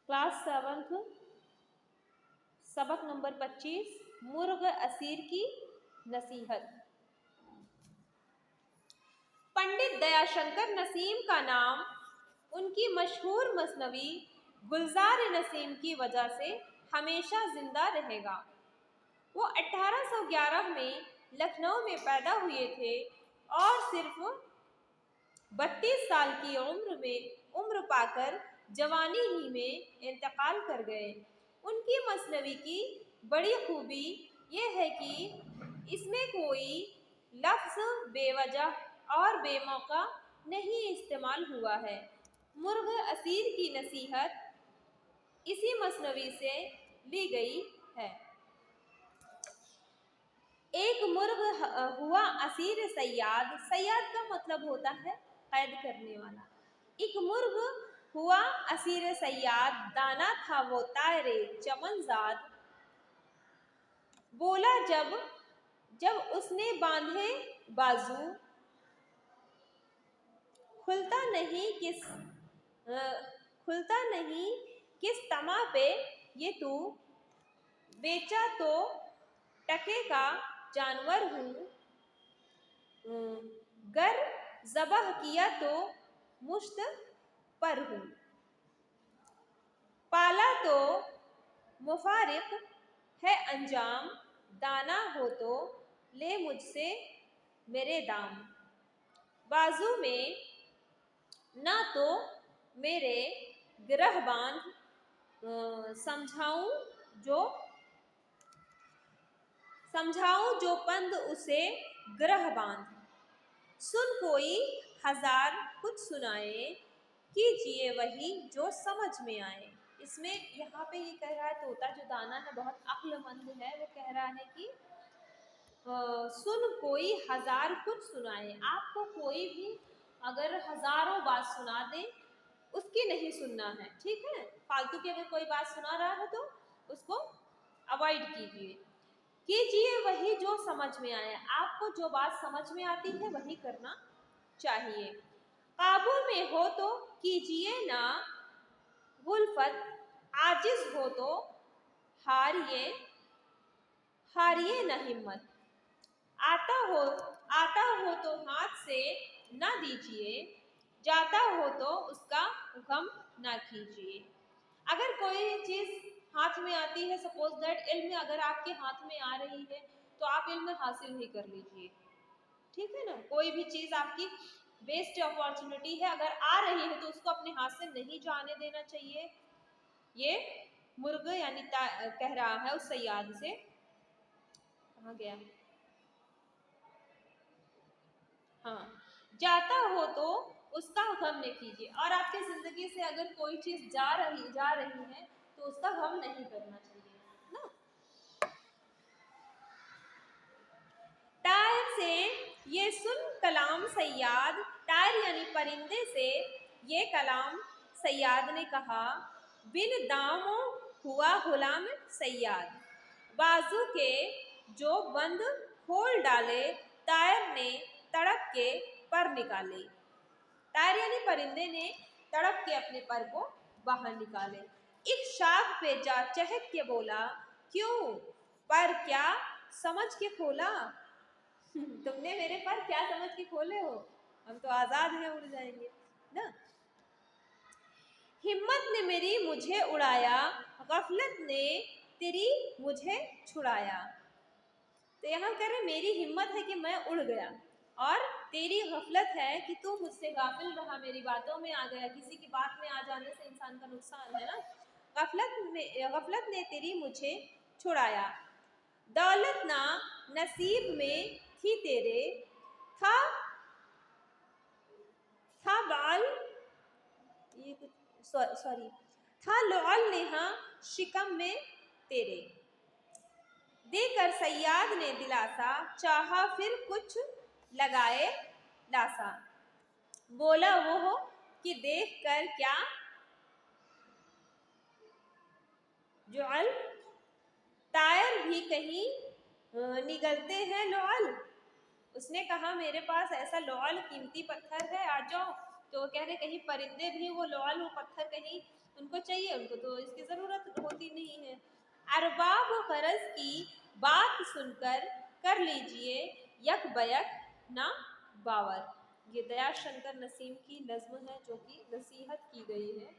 Class 7th सबक number 25 मुर्ग Asir की नसीहत। पंडित दयाशंकर नसीम का नाम उनकी मशहूर मसनवी गुलजार नसीम की वजह से हमेशा जिंदा रहेगा। वो 1811 में लखनऊ में पैदा हुए थे और सिर्फ 32 साल की उम्र पाकर जवानी ही में इंतकाल कर गए। उनकी मसनवी की बड़ी खूबी ये है कि इसमें कोई लफ्ज़ बेवजह और बेमौका नहीं इस्तेमाल हुआ है। मुर्ग असीर की नसीहत इसी मसनवी से ली गई है। एक मुर्ग हुआ असीर सयाद। सयाद का मतलब होता है कैद करने वाला। एक मुर्ग हुआ असीर सयाद, दाना था वो तायरे चमनजाद। बोला जब जब उसने बांधे बाजू, खुलता नहीं किस तमा पे ये तू, बेचा तो टके का जानवर हूँ, गर ज़बह किया तो मुश्त पर हूँ। पाला तो मुफारिक है अंजाम, दाना हो तो ले मुझसे मेरे दाम। बाजू में ना तो मेरे गिरह बांध, समझाऊं जो पंद उसे ग्रह बांध। सुन कोई हजार कुछ सुनाए, कीजिए वही जो समझ में आए। इसमें यहाँ पे ये कह रहा है तोता जो दाना है बहुत अक्लमंद है। वो कह रहा है कि सुन कोई हजार कुछ सुनाए। आपको कोई भी अगर हजारों बात सुना दे उसकी नहीं सुनना है, ठीक है। फालतू की अगर कोई बात सुना रहा है तो उसको अवॉइड कीजिए। कीजिए वही जो समझ में आए। आपको जो बात समझ में आती है वही करना चाहिए। काबू में हो तो कीजिए ना गुल्फत, आजिज हो तो हारिए न हिम्मत। आता हो तो हाथ से ना दीजिए, जाता हो तो उसका गम ना कीजिए। अगर कोई चीज़ हाथ में आती है, सपोज दैट इल्म अगर आपके हाथ में आ रही है तो आप इल्म हासिल ही कर लीजिए, ठीक है ना। कोई भी चीज़ आपकी बेस्ट अपॉर्चुनिटी है, अगर आ रही है तो उसको अपने हाथ से नहीं जाने देना चाहिए। ये मुर्ग यानी कह रहा है उस सयाद से। कहाँ गया? हाँ, जाता हो तो उसका गम न कीजिए। और आपकी जिंदगी से अगर कोई चीज जा रही है तो उसका गम नहीं करना चाहिए ना। टायर से ये सुन कलाम सयाद, टायर यानी परिंदे से ये कलाम सयाद ने कहा। बिन दामों हुआ गुलाम सयाद, बाजू के जो बंद खोल डाले, टायर ने तड़प के पर निकाले। टायर यानी परिंदे ने तड़प के अपने पर को बाहर निकाले। एक शाख पे जा चहक के बोला, क्यों पर क्या समझ के खोला? तुमने मेरे पर क्या समझ के खोले हो? हम तो आजाद हैं, उड़ जाएंगे ना। हिम्मत ने मेरी मुझे उड़ाया, गफलत ने तेरी मुझे छुड़ाया। तो यहाँ कह रहे मेरी हिम्मत है कि मैं उड़ गया और तेरी गफलत है कि तू मुझसे गाफिल रहा, मेरी बातों में आ गया। किसी की बात में आ जाने से इंसान का नुकसान है ना। गफलत ने तेरी मुझे छुड़ाया। दौलत ना नसीब में थी तेरे, था बाल, ये कुछ सॉरी, था लौल नेहा शिकम में तेरे। देकर सयाद ने दिलासा, चाहा फिर कुछ लगाए लासा। बोला वो हो कि देख कर क्या जुअल, टायर भी कहीं निगलते हैं लौल। उसने कहा मेरे पास ऐसा लौल कीमती पत्थर है, आ जाओ तो वो कह रहे कहीं परिंदे भी वो लौल वो पत्थर कहीं उनको चाहिए, उनको तो इसकी ज़रूरत होती नहीं है। अरबाब गरज की बात सुनकर कर लीजिए यक बयक ना बावर। ये दया शंकर नसीम की नज्म है जो कि नसीहत की गई है